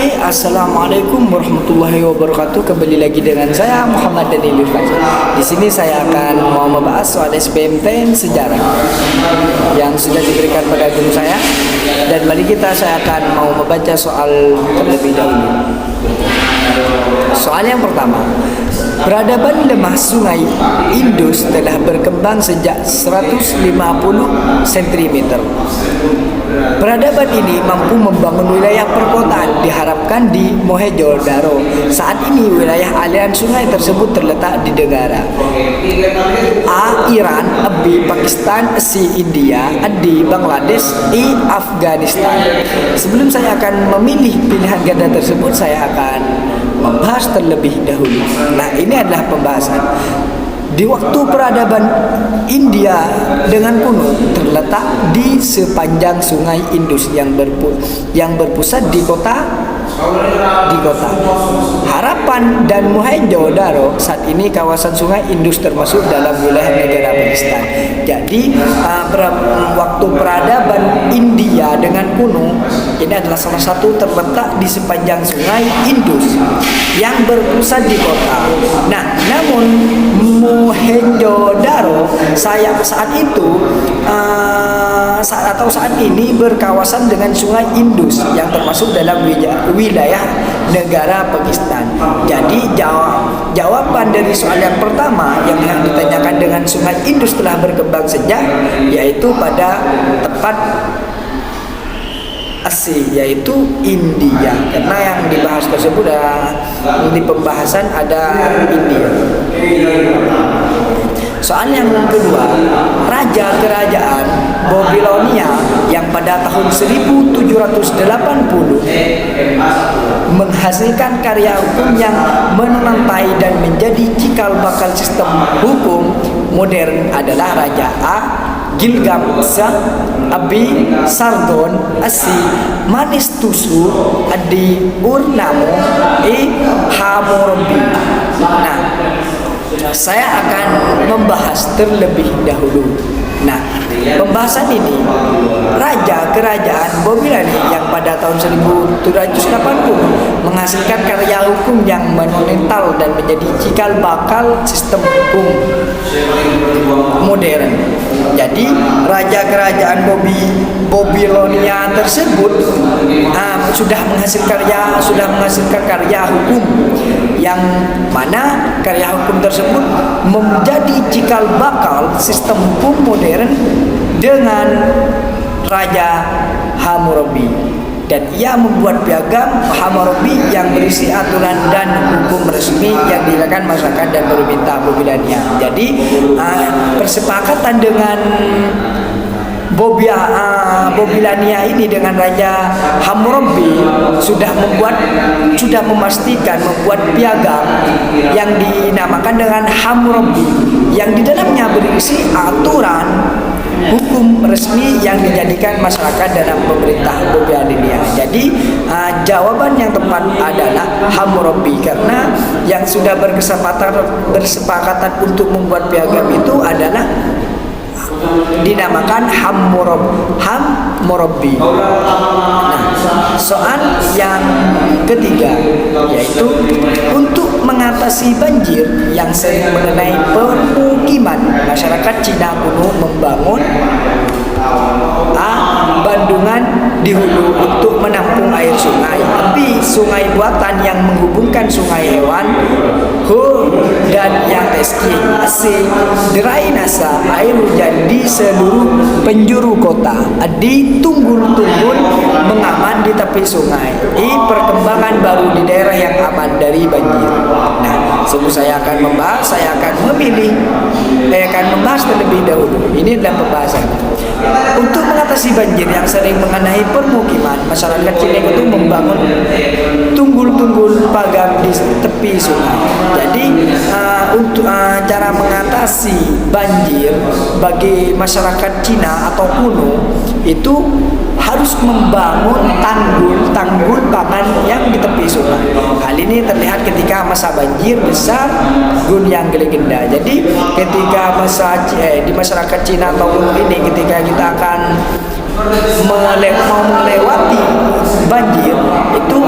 Oke, assalamualaikum warahmatullahi wabarakatuh. Kembali lagi dengan saya Muhammad Daniel Irfan. Di sini saya akan mau membahas soal SBMPTN sejarah yang sudah diberikan pada guru saya. Dan mari saya akan mau membaca soal terlebih dahulu. Soal yang pertama, peradaban lemah sungai Indus telah berkembang sejak 150 cm. Peradaban ini mampu membangun wilayah perkotaan diharapkan di Mohenjo-daro. Saat ini wilayah aliran sungai tersebut terletak di negara A. Iran, B. Pakistan, C. India, D. Bangladesh, E. Afghanistan. Sebelum saya akan memilih pilihan ganda tersebut, saya akan membahas terlebih dahulu. Nah, ini adalah pembahasan. Di waktu peradaban India dengan kuno terletak di sepanjang sungai Indus yang berpusat di kota Harapan dan Mohenjo-daro. Saat ini kawasan sungai Indus termasuk dalam wilayah negara Pakistan. Jadi waktu peradaban India dengan kuno ini adalah salah satu terletak di sepanjang sungai Indus yang berpusat di kota. Nah, namun Mohenjo-daro saat ini berkawasan dengan sungai Indus yang termasuk dalam wilayah negara Pakistan. Jadi jawaban dari soal yang pertama yang ditanyakan dengan sungai Indus telah berkembang sejak, yaitu pada tepat C, yaitu India, karena yang dibahas tersebut di pembahasan ada India. Soal yang kedua, raja kerajaan Babilonia yang pada tahun 1780 menghasilkan karya hukum yang menentai dan menjadi cikal bakal sistem hukum modern adalah Raja A. Gilgamesh, B. Sargon, C. Manistusu, D. Urnamo, E. Hammurabi. Nah, saya akan membahas terlebih dahulu. Nah, pembahasan ini, raja kerajaan Babilonia yang pada tahun 1780 menghasilkan karya hukum yang monumental dan menjadi cikal bakal sistem hukum modern. Jadi raja kerajaan Babilonia tersebut sudah menghasilkan karya hukum yang mana karya hukum tersebut menjadi cikal bakal sistem hukum modern dengan Raja Hammurabi, dan ia membuat piagam Hammurabi yang berisi aturan dan hukum resmi yang digunakan masyarakat dan pemerintah Babilonia. Jadi persepakatan dengan Babilonia ini dengan Raja Hammurabi sudah memastikan membuat piagam yang dinamakan dengan Hammurabi, yang di dalamnya berisi aturan hukum resmi yang dijadikan masyarakat dalam pemerintah Babilonia. Jadi jawaban yang tepat adalah Hammurabi, karena yang sudah bersepakatan untuk membuat piagam itu adalah dinamakan Hammurabi. Nah, soal yang ketiga, yaitu untuk mengatasi banjir yang sering mengenai permukiman, masyarakat Cina kuno membangun A. Bendungan di hulu untuk menampung air sungai, B. Sungai buatan yang menghubungkan sungai hewan, dan yang C. Drainase air hujan di seluruh penjuru kota, D. Tunggul-tunggul mengaman di tepi sungai, E. Perkembangan baru di daerah yang aman dari banjir. Nah, sebelum saya akan membahas terlebih dahulu. Ini adalah pembahasan. Untuk mengatasi banjir yang sering mengenai permukiman, masyarakat Cina itu membangun tunggul-tunggul pagar di tepi sungai. Jadi untuk cara mengatasi banjir bagi masyarakat Cina atau kuno itu harus membangun tanggul pangan yang di tepi sungai. Hal ini terlihat ketika masa banjir besar Gunyang Legenda. Jadi ketika di masyarakat Cina atau kuno ini, ketika kita akan mau melewati banjir itu